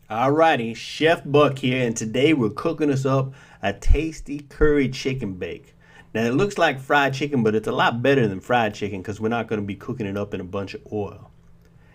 Alrighty, Chef Buck here, and today we're cooking us up a tasty curry chicken bake. Now it looks like fried chicken, but it's a lot better than fried chicken because we're not going to be cooking it up in a bunch of oil.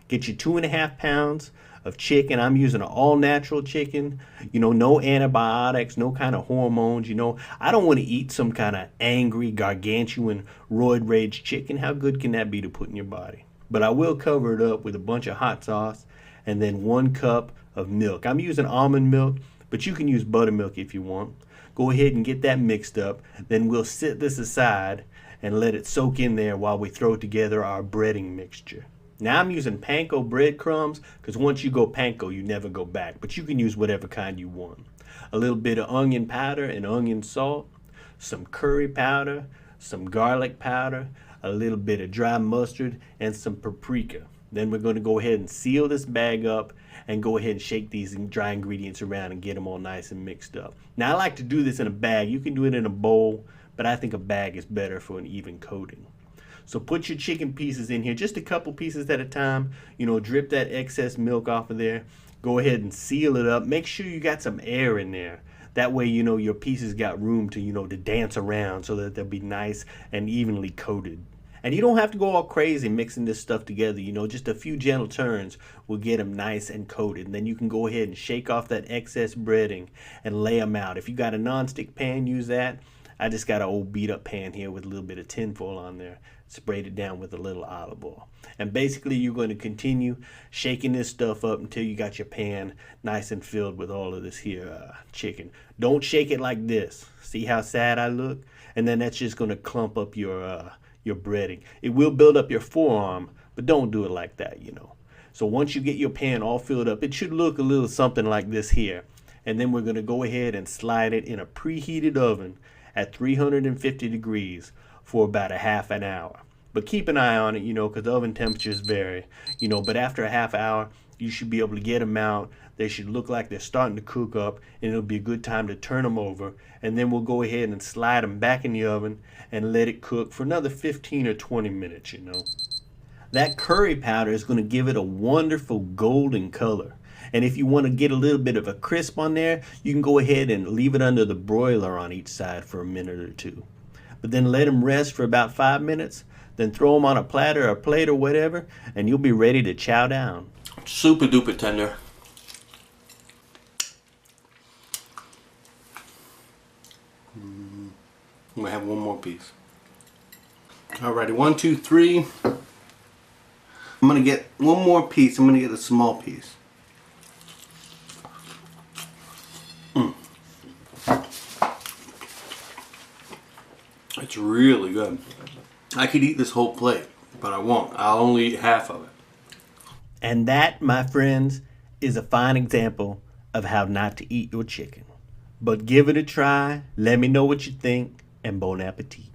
Get you 2.5 pounds of chicken. I'm using an all natural chicken, no antibiotics, no kind of hormones. I don't want to eat some kind of angry, gargantuan, roid rage chicken. How good can that be to put in your body? But I will cover it up with a bunch of hot sauce and then 1 cup of milk. I'm using almond milk, but you can use buttermilk if you want. Go ahead and get that mixed up. Then we'll set this aside and let it soak in there while we throw together our breading mixture. Now I'm using panko breadcrumbs because once you go panko, you never go back. But you can use whatever kind you want. A little bit of onion powder and onion salt, some curry powder, some garlic powder, a little bit of dry mustard, and some paprika. Then we're going to go ahead and seal this bag up and go ahead and shake these dry ingredients around and get them all nice and mixed up. Now I like to do this in a bag. You can do it in a bowl, but I think a bag is better for an even coating. So put your chicken pieces in here, just a couple pieces at a time. Drip that excess milk off of there. Go ahead and seal it up. Make sure you got some air in there. That way, your pieces got room to dance around so that they'll be nice and evenly coated. And you don't have to go all crazy mixing this stuff together. Just a few gentle turns will get them nice and coated. And then you can go ahead and shake off that excess breading and lay them out. If you got a nonstick pan, use that. I just got an old beat up pan here with a little bit of tinfoil on there. Sprayed it down with a little olive oil. And basically you're going to continue shaking this stuff up until you got your pan nice and filled with all of this here chicken. Don't shake it like this. See how sad I look? And then that's just going to clump up your breading. It will build up your forearm, but don't do it like that, So once you get your pan all filled up, it should look a little something like this here. And then we're going to go ahead and slide it in a preheated oven at 350 degrees for about a half an hour. But keep an eye on it, because oven temperatures vary, but after a half hour, you should be able to get them out. They should look like they're starting to cook up, and it'll be a good time to turn them over. And then we'll go ahead and slide them back in the oven and let it cook for another 15 or 20 minutes, That curry powder is going to give it a wonderful golden color. And if you want to get a little bit of a crisp on there, you can go ahead and leave it under the broiler on each side for a minute or two. But then let them rest for about 5 minutes. Then throw them on a platter or plate or whatever, and you'll be ready to chow down. Super duper tender. I'm gonna have one more piece. Alrighty, 1, 2, 3. I'm gonna get one more piece. I'm gonna get a small piece. It's really good. I could eat this whole plate, but I won't. I'll only eat half of it. And that, my friends, is a fine example of how not to eat your chicken. But give it a try, let me know what you think, and bon appetit.